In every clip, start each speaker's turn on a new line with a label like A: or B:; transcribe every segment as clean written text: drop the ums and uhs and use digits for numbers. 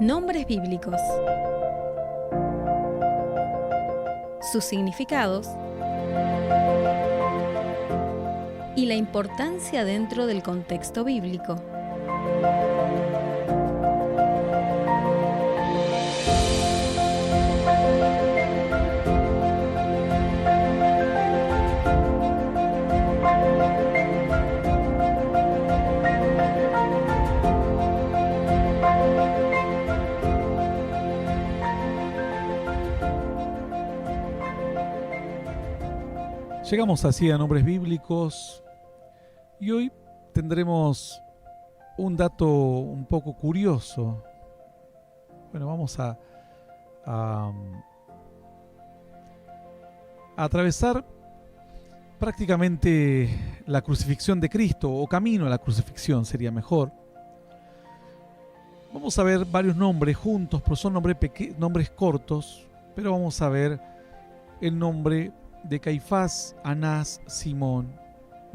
A: Nombres bíblicos. Sus significados y la importancia dentro del contexto bíblico.
B: Llegamos así a nombres bíblicos y hoy tendremos un dato un poco curioso. Bueno, vamos a atravesar prácticamente la crucifixión de Cristo, o camino a la crucifixión sería mejor. Vamos a ver varios nombres juntos, pero son nombres cortos, pero vamos a ver el nombre de Caifás, Anás, Simón,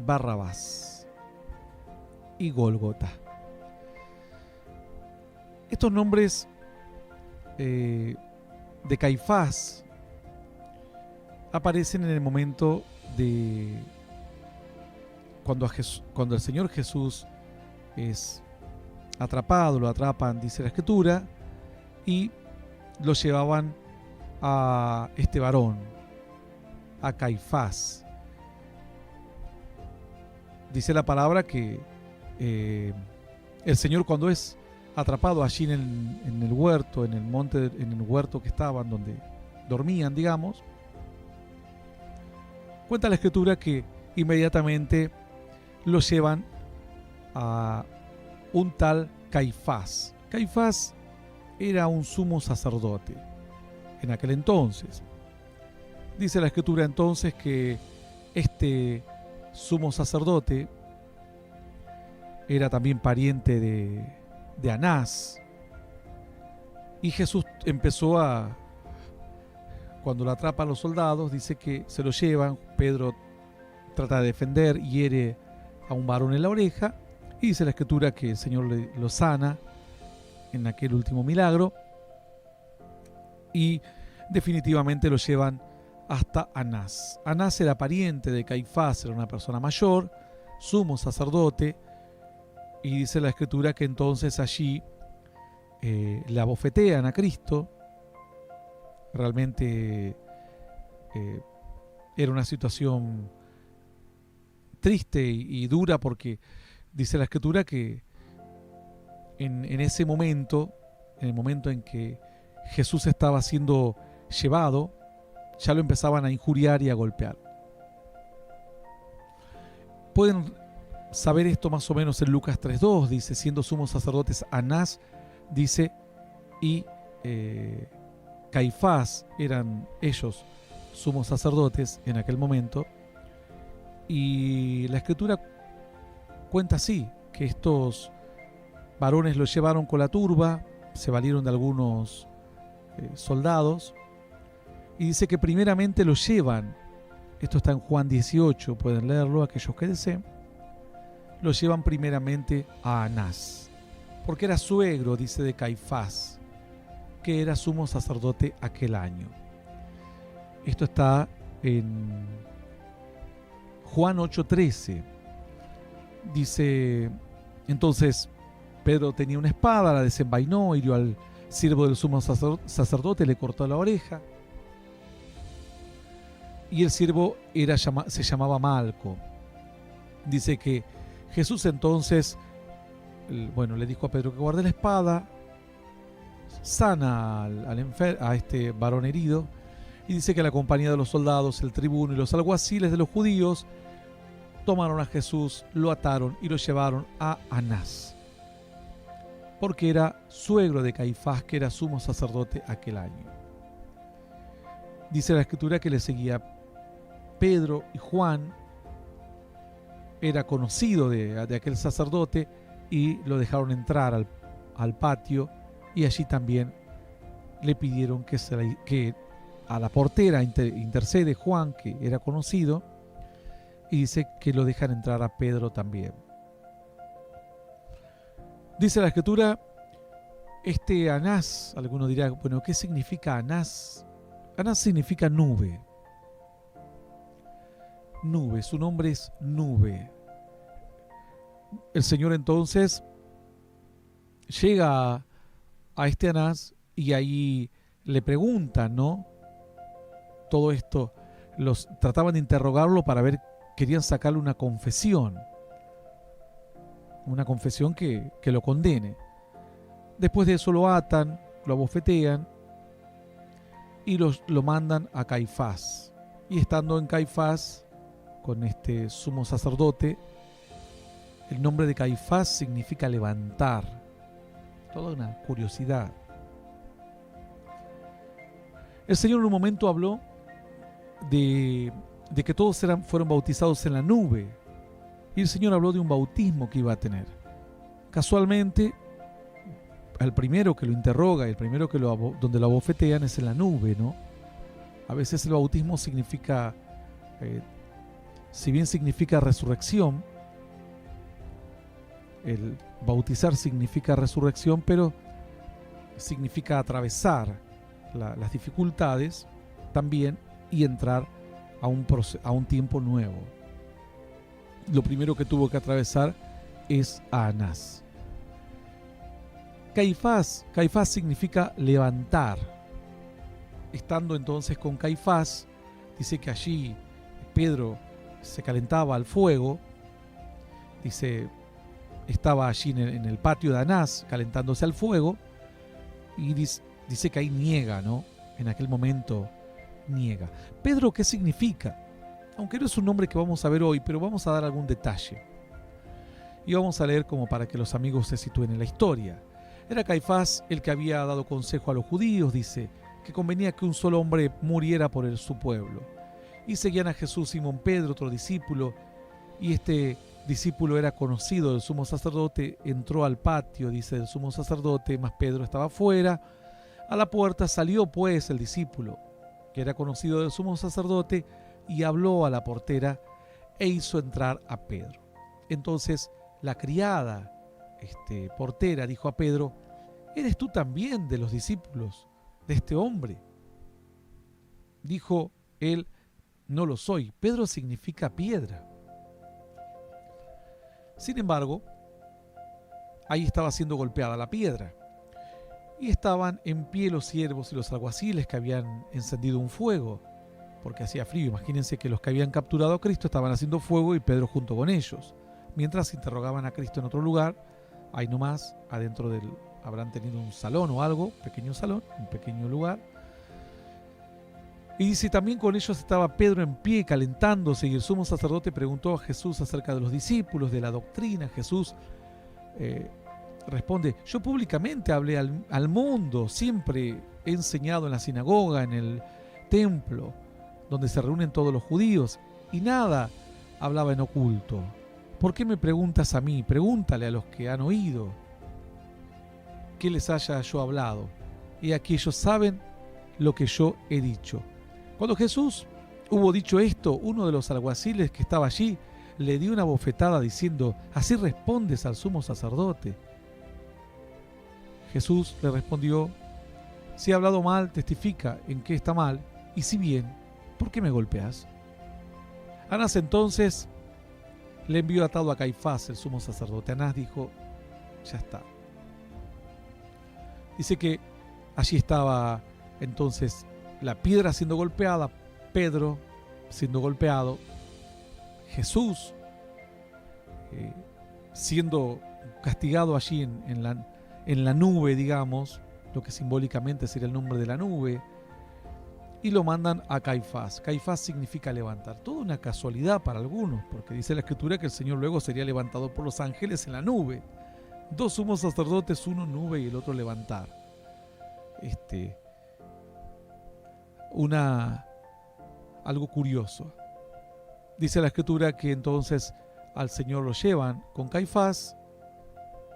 B: Barrabás y Gólgota. Estos nombres de Caifás aparecen en el momento de cuando el Señor Jesús es atrapado, lo atrapan, dice la Escritura, y lo llevaban a este varón, a Caifás. Dice la palabra que el Señor, cuando es atrapado allí en el huerto, en el huerto que estaban, donde dormían, digamos, cuenta la Escritura que inmediatamente lo llevan a un tal Caifás. Caifás era un sumo sacerdote en aquel entonces. Dice la Escritura entonces que este sumo sacerdote era también pariente de Anás. Y Jesús empezó cuando lo atrapan los soldados, dice que se lo llevan. Pedro trata de defender, hiere a un varón en la oreja, y dice la Escritura que el Señor lo sana en aquel último milagro, y definitivamente lo llevan hasta Anás. Anás era pariente de Caifás, era una persona mayor, sumo sacerdote, y dice la Escritura que entonces allí le abofetean a Cristo. Realmente era una situación triste y dura, porque dice la Escritura que en ese momento, en el momento en que Jesús estaba siendo llevado, ya lo empezaban a injuriar y a golpear. Pueden saber esto más o menos en Lucas 3:2, dice, siendo sumos sacerdotes Anás, dice, y Caifás, eran ellos sumos sacerdotes en aquel momento. Y la Escritura cuenta así, que estos varones lo llevaron con la turba, se valieron de algunos soldados, y dice que primeramente lo llevan, esto está en Juan 18, pueden leerlo aquellos que deseen, lo llevan primeramente a Anás, porque era suegro, dice, de Caifás, que era sumo sacerdote aquel año. Esto está en Juan 8:13. Dice, entonces Pedro tenía una espada, la desenvainó, hirió al siervo del sumo sacerdote, le cortó la oreja. Y el siervo se llamaba Malco. Dice que Jesús entonces, le dijo a Pedro que guarde la espada, sana a este varón herido, y dice que la compañía de los soldados, el tribuno y los alguaciles de los judíos tomaron a Jesús, lo ataron y lo llevaron a Anás, porque era suegro de Caifás, que era sumo sacerdote aquel año. Dice la Escritura que le seguía Pedro y Juan, era conocido de aquel sacerdote, y lo dejaron entrar al patio, y allí también le pidieron que a la portera intercede Juan, que era conocido, y dice que lo dejan entrar a Pedro también. Dice la Escritura Este Anás, alguno dirá, bueno, ¿qué significa Anás? Anás significa nube. Nube, su nombre es Nube. El Señor entonces llega a este Anás y ahí le preguntan, ¿no? Todo esto, los trataban de interrogarlo para ver, querían sacarle una confesión que lo condene. Después de eso lo atan, lo abofetean y lo mandan a Caifás. Y estando en Caifás, con este sumo sacerdote, el nombre de Caifás significa levantar. Toda una curiosidad. El Señor en un momento habló de que todos fueron bautizados en la nube. Y el Señor habló de un bautismo que iba a tener. Casualmente, el primero que lo interroga, el primero donde lo abofetean es en la nube, ¿no? A veces el bautismo significa, si bien significa resurrección, el bautizar significa resurrección, pero significa atravesar las dificultades también y entrar a un tiempo nuevo. Lo primero que tuvo que atravesar es a Anás. Caifás significa levantar. Estando entonces con Caifás, dice que allí Pedro se calentaba al fuego, dice, estaba allí en el patio de Anás calentándose al fuego, y dice que ahí niega, ¿no? En aquel momento niega. Pedro, ¿qué significa? Aunque no es un nombre que vamos a ver hoy, pero vamos a dar algún detalle. Y vamos a leer como para que los amigos se sitúen en la historia. Era Caifás el que había dado consejo a los judíos, dice, que convenía que un solo hombre muriera por su pueblo. Y seguían a Jesús Simón Pedro, otro discípulo, y este discípulo era conocido del sumo sacerdote, entró al patio, dice, del sumo sacerdote, mas Pedro estaba fuera. A la puerta salió pues el discípulo, que era conocido del sumo sacerdote, y habló a la portera e hizo entrar a Pedro. Entonces la criada, portera, dijo a Pedro, ¿eres tú también de los discípulos de este hombre? Dijo él, no lo soy. Pedro significa piedra. Sin embargo, ahí estaba siendo golpeada la piedra. Y estaban en pie los siervos y los alguaciles que habían encendido un fuego, porque hacía frío. Imagínense que los que habían capturado a Cristo estaban haciendo fuego y Pedro junto con ellos. Mientras interrogaban a Cristo en otro lugar, ahí nomás, adentro habrán tenido un salón o algo, pequeño salón, un pequeño lugar. Y dice, también con ellos estaba Pedro en pie calentándose, y el sumo sacerdote preguntó a Jesús acerca de los discípulos, de la doctrina. Jesús responde, yo públicamente hablé al mundo, siempre he enseñado en la sinagoga, en el templo, donde se reúnen todos los judíos, y nada hablaba en oculto. ¿Por qué me preguntas a mí? Pregúntale a los que han oído qué les haya yo hablado. Y aquí ellos saben lo que yo he dicho. Cuando Jesús hubo dicho esto, uno de los alguaciles que estaba allí le dio una bofetada diciendo, ¿así respondes al sumo sacerdote? Jesús le respondió, si he hablado mal, testifica en qué está mal, y si bien, ¿por qué me golpeas? Anás entonces le envió atado a Caifás, el sumo sacerdote. Anás dijo, ya está. Dice que allí estaba entonces la piedra siendo golpeada, Pedro siendo golpeado, Jesús siendo castigado allí en la nube, digamos, lo que simbólicamente sería el nombre de la nube, y lo mandan a Caifás. Caifás significa levantar. Toda una casualidad para algunos, porque dice la Escritura que el Señor luego sería levantado por los ángeles en la nube. Dos sumos sacerdotes, uno nube y el otro levantar. Algo curioso. Dice la Escritura que entonces al Señor lo llevan con Caifás,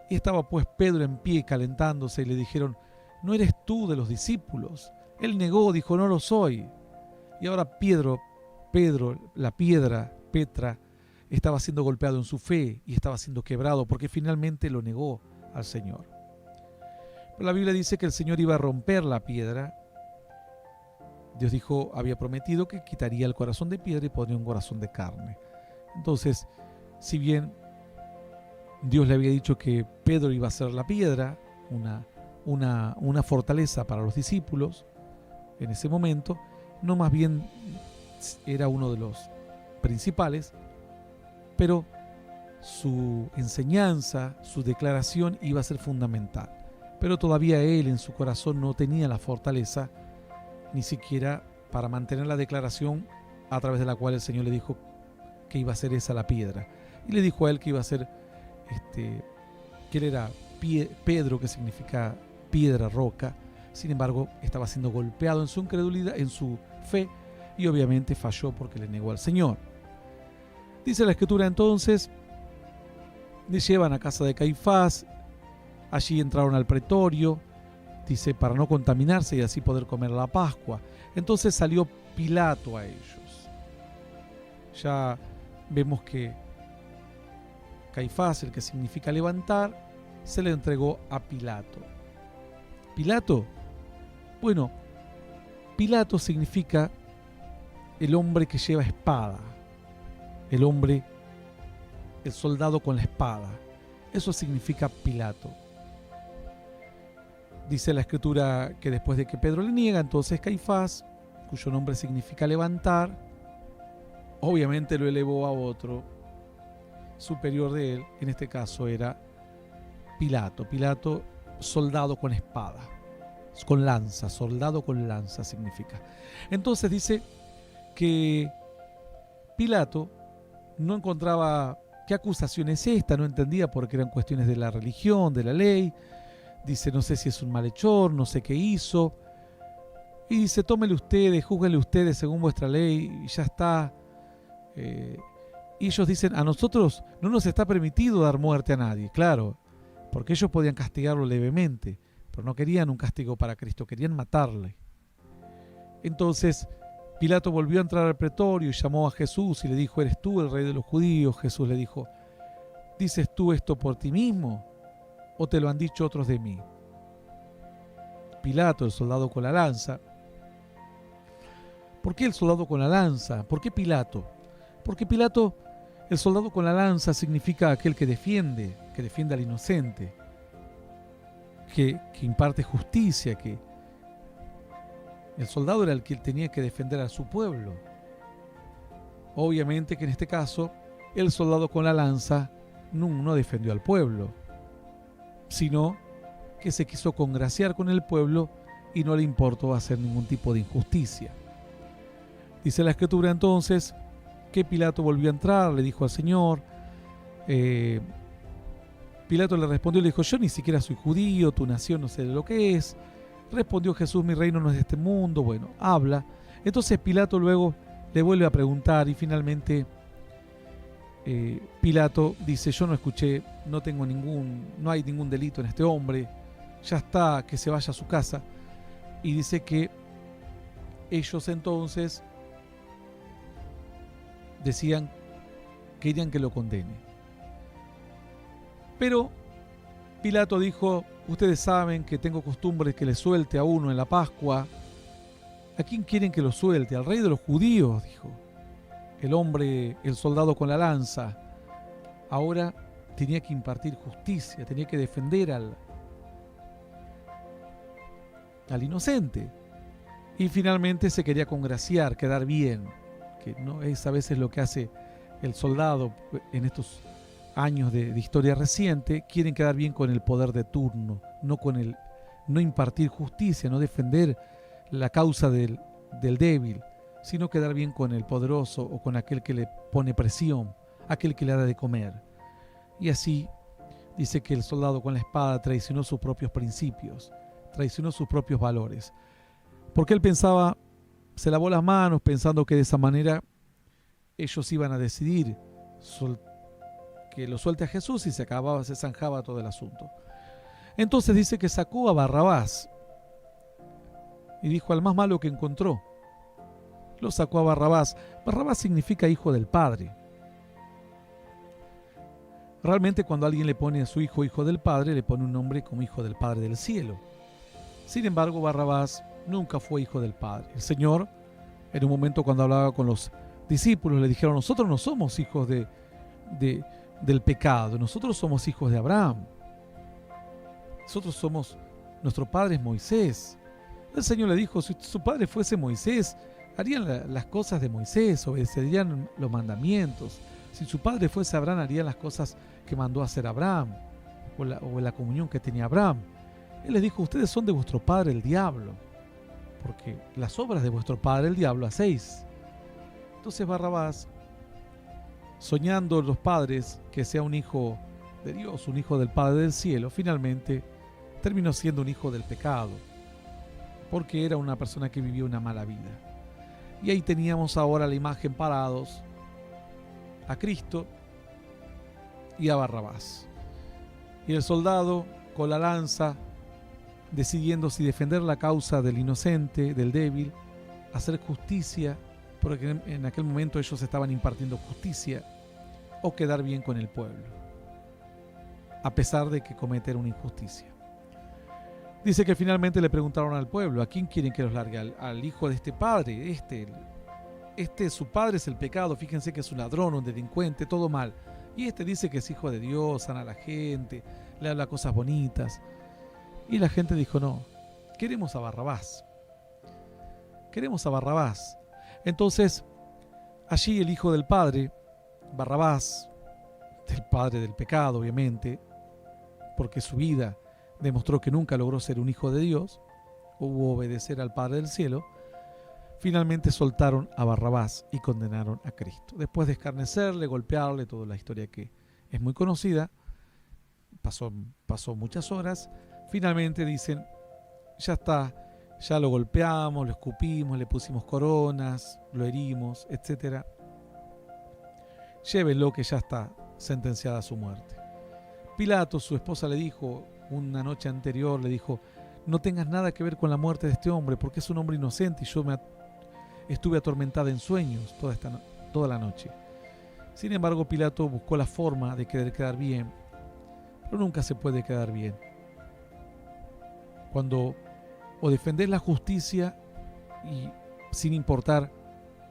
B: y estaba pues Pedro en pie calentándose, y le dijeron, ¿no eres tú de los discípulos? Él negó, dijo, no lo soy. Y ahora Pedro, la piedra, Petra, estaba siendo golpeado en su fe y estaba siendo quebrado porque finalmente lo negó al Señor. La Biblia dice que el Señor iba a romper la piedra. Dios dijo, había prometido que quitaría el corazón de piedra y pondría un corazón de carne. Entonces, si bien Dios le había dicho que Pedro iba a ser la piedra, una fortaleza para los discípulos en ese momento, no, más bien era uno de los principales, pero su enseñanza, su declaración iba a ser fundamental. Pero todavía él en su corazón no tenía la fortaleza ni siquiera para mantener la declaración a través de la cual el Señor le dijo que iba a ser esa la piedra. Y le dijo a él que iba a ser, que él era Pedro, que significa piedra, roca. Sin embargo, estaba siendo golpeado en su incredulidad, en su fe, y obviamente falló porque le negó al Señor. Dice la Escritura entonces, le llevan a casa de Caifás, allí entraron al pretorio, dice, para no contaminarse y así poder comer la Pascua. Entonces salió Pilato a ellos. Ya vemos que Caifás, el que significa levantar, se le entregó a Pilato. Pilato, bueno, Pilato significa el hombre que lleva espada, el hombre, el soldado con la espada. Eso significa Pilato. Dice la Escritura que después de que Pedro le niega, entonces Caifás, cuyo nombre significa levantar, obviamente lo elevó a otro superior de él. En este caso era Pilato. Pilato, soldado con espada, con lanza, soldado con lanza significa. Entonces dice que Pilato no encontraba qué acusación es esta, no entendía porque eran cuestiones de la religión, de la ley. Dice, no sé si es un malhechor, no sé qué hizo. Y dice, tómele ustedes, júzguenle ustedes según vuestra ley, y ya está. Y ellos dicen, a nosotros no nos está permitido dar muerte a nadie, claro, porque ellos podían castigarlo levemente, pero no querían un castigo para Cristo, querían matarle. Entonces Pilato volvió a entrar al pretorio y llamó a Jesús y le dijo, ¿eres tú el rey de los judíos? Jesús le dijo, ¿dices tú esto por ti mismo o te lo han dicho otros de mí? Pilato, el soldado con la lanza. ¿Por qué el soldado con la lanza? ¿Por qué Pilato? Porque Pilato, el soldado con la lanza, significa aquel que defiende al inocente, que imparte justicia, que el soldado era el que tenía que defender a su pueblo. Obviamente que en este caso, el soldado con la lanza no defendió al pueblo, sino que se quiso congraciar con el pueblo y no le importó hacer ningún tipo de injusticia. Dice la Escritura entonces que Pilato volvió a entrar, le dijo al Señor, Pilato le respondió y le dijo, yo ni siquiera soy judío, tu nación no sé de lo que es. Respondió Jesús, mi reino no es de este mundo. Bueno, habla. Entonces Pilato luego le vuelve a preguntar y finalmente Pilato dice, yo no escuché, no hay ningún delito en este hombre, ya está, que se vaya a su casa. Y dice que ellos entonces querían que lo condene. Pero Pilato dijo, ustedes saben que tengo costumbre que le suelte a uno en la Pascua. ¿A quién quieren que lo suelte? Al rey de los judíos, dijo. El hombre, el soldado con la lanza, ahora tenía que impartir justicia, tenía que defender al inocente. Y finalmente se quería congraciar, quedar bien, que no es a veces lo que hace el soldado en estos años de historia reciente. Quieren quedar bien con el poder de turno, no impartir justicia, no defender la causa del débil, sino quedar bien con el poderoso o con aquel que le pone presión, aquel que le da de comer. Y así dice que el soldado con la espada traicionó sus propios principios, traicionó sus propios valores, porque él pensaba, se lavó las manos pensando que de esa manera ellos iban a decidir que lo suelte a Jesús y se zanjaba todo el asunto. Entonces dice que sacó a Barrabás y dijo al más malo que encontró. Lo sacó a Barrabás. Barrabás significa hijo del Padre. Realmente cuando alguien le pone a su hijo hijo del Padre, le pone un nombre como hijo del Padre del cielo. Sin embargo, Barrabás nunca fue hijo del Padre. El Señor, en un momento cuando hablaba con los discípulos, le dijeron: nosotros no somos hijos del pecado, nosotros somos hijos de Abraham. Nuestro padre es Moisés. El Señor le dijo: si su padre fuese Moisés, harían las cosas de Moisés, obedecerían los mandamientos. Si su padre fuese Abraham, harían las cosas que mandó a hacer Abraham, o la comunión que tenía Abraham. Él les dijo: ustedes son de vuestro padre el diablo, porque las obras de vuestro padre el diablo hacéis. Entonces Barrabás, soñando los padres que sea un hijo de Dios, un hijo del Padre del cielo, finalmente terminó siendo un hijo del pecado, porque era una persona que vivió una mala vida. Y ahí teníamos ahora la imagen parados a Cristo y a Barrabás. Y el soldado con la lanza, decidiendo si defender la causa del inocente, del débil, hacer justicia, porque en aquel momento ellos estaban impartiendo justicia, o quedar bien con el pueblo, a pesar de que cometer una injusticia. Dice que finalmente le preguntaron al pueblo: ¿a quién quieren que los largue? Al hijo de este padre, su padre es el pecado, fíjense que es un ladrón, un delincuente, todo mal. Y este dice que es hijo de Dios, sana a la gente, le habla cosas bonitas. Y la gente dijo: no, queremos a Barrabás. Queremos a Barrabás. Entonces, allí el hijo del padre, Barrabás, del padre del pecado, obviamente, porque su vida demostró que nunca logró ser un hijo de Dios o obedecer al Padre del cielo, finalmente soltaron a Barrabás y condenaron a Cristo. Después de escarnecerle, golpearle, toda la historia que es muy conocida, pasó muchas horas, finalmente dicen: ya está, ya lo golpeamos, lo escupimos, le pusimos coronas, lo herimos, etc. Llévenlo, que ya está sentenciada a su muerte. Pilato, su esposa, le dijo una noche anterior, le dijo: no tengas nada que ver con la muerte de este hombre, porque es un hombre inocente y yo estuve atormentada en sueños toda la noche. Sin embargo, Pilato buscó la forma de querer quedar bien, pero nunca se puede quedar bien. Cuando o defendés la justicia y sin importar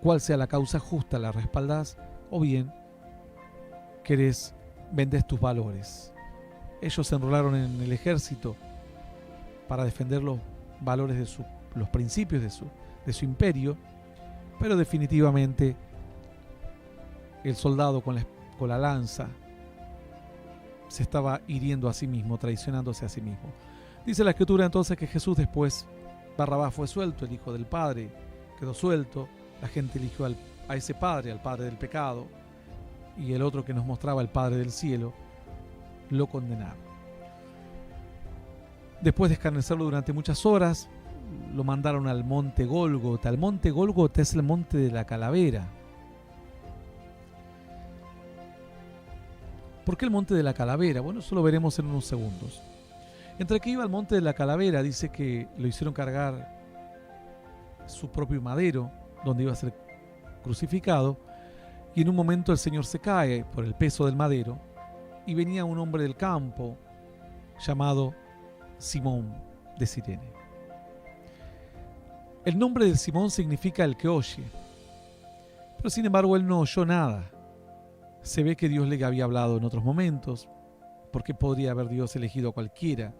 B: cuál sea la causa justa la respaldás, o bien vendés tus valores. Ellos se enrolaron en el ejército para defender los valores los principios de su imperio, pero definitivamente el soldado con la lanza se estaba hiriendo a sí mismo, traicionándose a sí mismo. Dice la Escritura entonces que Jesús después, Barrabás fue suelto, el hijo del Padre quedó suelto, la gente eligió a ese padre, al padre del pecado, y el otro que nos mostraba el Padre del cielo, lo condenaron. Después de escarnecerlo durante muchas horas, lo mandaron al monte Gólgota. El monte Gólgota es el monte de la calavera. ¿Por qué el monte de la calavera? Bueno, eso lo veremos en unos segundos. Entre que iba al monte de la calavera, dice que lo hicieron cargar su propio madero, donde iba a ser crucificado, y en un momento el Señor se cae por el peso del madero, y venía un hombre del campo llamado Simón de Cirene. El nombre de Simón significa el que oye, pero sin embargo él no oyó nada. Se ve que Dios le había hablado en otros momentos, porque podría haber Dios elegido a cualquiera,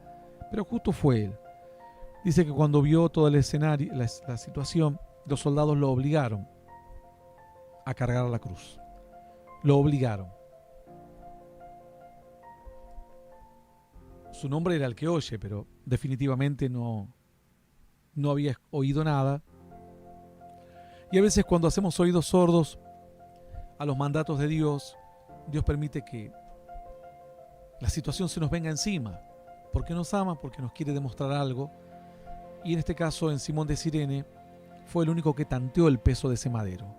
B: pero justo fue él. Dice que cuando vio todo el escenario, la situación, los soldados lo obligaron a cargar la cruz. Lo obligaron. Su nombre era el que oye, pero definitivamente no había oído nada. Y a veces cuando hacemos oídos sordos a los mandatos de Dios, Dios permite que la situación se nos venga encima, porque nos ama, porque nos quiere demostrar algo. Y en este caso, en Simón de Cirene, fue el único que tanteó el peso de ese madero.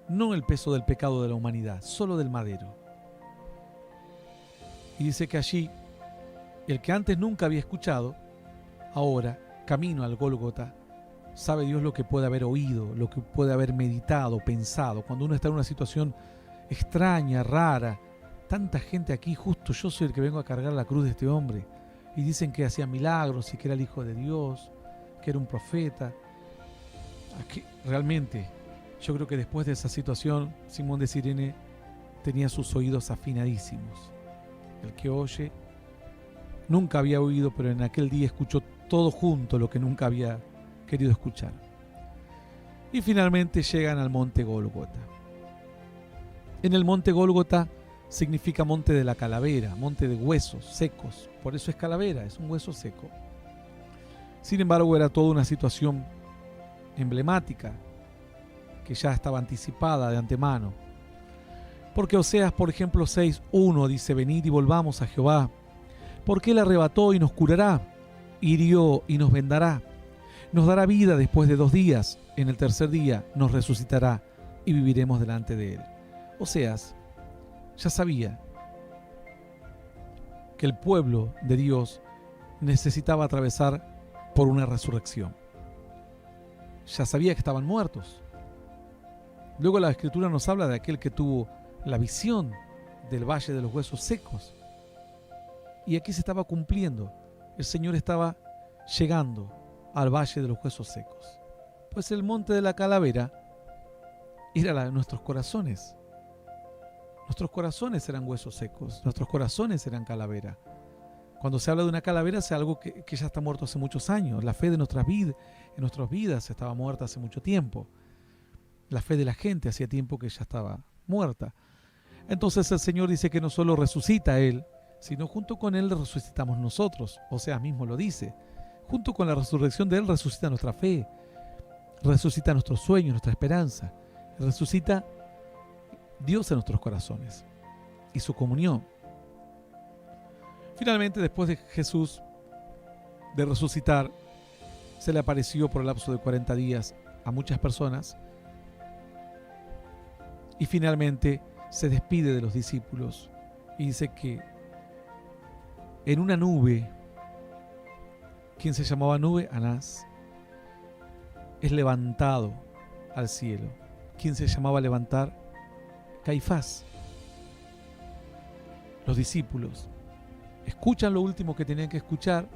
B: No el peso del pecado de la humanidad, solo del madero. Y dice que allí, el que antes nunca había escuchado, ahora, camino al Gólgota, sabe Dios lo que puede haber oído, lo que puede haber meditado, pensado. Cuando uno está en una situación extraña, rara, tanta gente aquí, justo yo soy el que vengo a cargar la cruz de este hombre. Y dicen que hacía milagros y que era el Hijo de Dios, que era un profeta. Aquí, realmente, yo creo que después de esa situación, Simón de Cirene tenía sus oídos afinadísimos. El que oye, nunca había oído, pero en aquel día escuchó todo junto lo que nunca había querido escuchar. Y finalmente llegan al monte Gólgota. En el monte Gólgota significa monte de la calavera, monte de huesos secos. Por eso es calavera, es un hueso seco. Sin embargo, era toda una situación emblemática que ya estaba anticipada de antemano. Porque Oseas, por ejemplo, 6:1 dice: venid y volvamos a Jehová, porque Él arrebató y nos curará, hirió y nos vendará, nos dará vida después de 2 días, en el tercer día nos resucitará y viviremos delante de Él. Oseas ya sabía que el pueblo de Dios necesitaba atravesar por una resurrección. Ya sabía que estaban muertos. Luego la Escritura nos habla de aquel que tuvo la visión del valle de los huesos secos. Y aquí se estaba cumpliendo. El Señor estaba llegando al valle de los huesos secos. Pues el monte de la calavera era nuestros corazones. Nuestros corazones eran huesos secos. Nuestros corazones eran calavera. Cuando se habla de una calavera es algo que ya está muerto hace muchos años. La fe de nuestras vidas estaba muerta hace mucho tiempo. La fe de la gente hacía tiempo que ya estaba muerta. Entonces el Señor dice que no solo resucita a Él, sino junto con Él resucitamos nosotros. Oseas mismo lo dice. Junto con la resurrección de Él resucita nuestra fe, resucita nuestros sueños, nuestra esperanza, resucita Dios en nuestros corazones y su comunión. Finalmente, después de Jesús de resucitar, se le apareció por el lapso de 40 días a muchas personas y finalmente se despide de los discípulos y dice que en una nube, ¿quién se llamaba nube? Anás, es levantado al cielo. ¿Quién se llamaba levantar? Caifás. Los discípulos escuchan lo último que tenían que escuchar.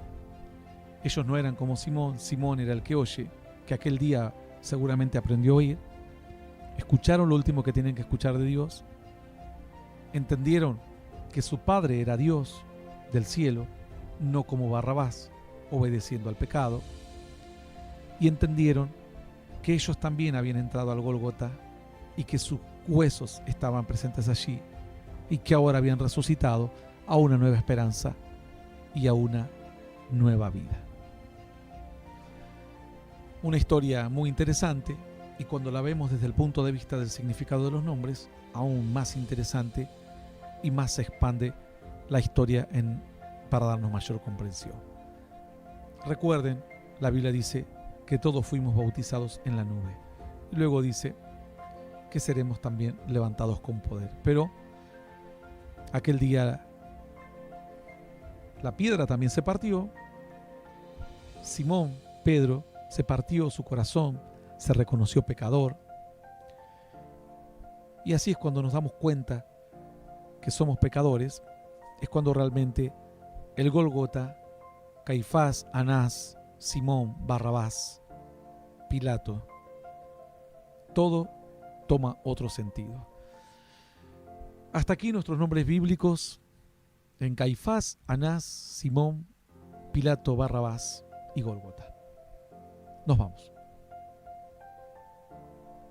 B: Ellos no eran como Simón. Simón era el que oye, que aquel día seguramente aprendió a oír. Escucharon lo último que tenían que escuchar de Dios. Entendieron que su Padre era Dios del cielo, no como Barrabás, obedeciendo al pecado. Y entendieron que ellos también habían entrado al Gólgota y que sus huesos estaban presentes allí y que ahora habían resucitado a una nueva esperanza y a una nueva vida. Una historia muy interesante, y cuando la vemos desde el punto de vista del significado de los nombres, aún más interesante y más se expande la historia para darnos mayor comprensión. Recuerden, la Biblia dice que todos fuimos bautizados en la nube. Y luego dice que seremos también levantados con poder. Pero aquel día la piedra también se partió. Simón, Pedro, se partió su corazón, se reconoció pecador. Y así es cuando nos damos cuenta que somos pecadores, es cuando realmente el Gólgota, Caifás, Anás, Simón, Barrabás, Pilato, todo toma otro sentido. Hasta aquí nuestros nombres bíblicos en Caifás, Anás, Simón, Pilato, Barrabás y Gólgota. Nos vamos.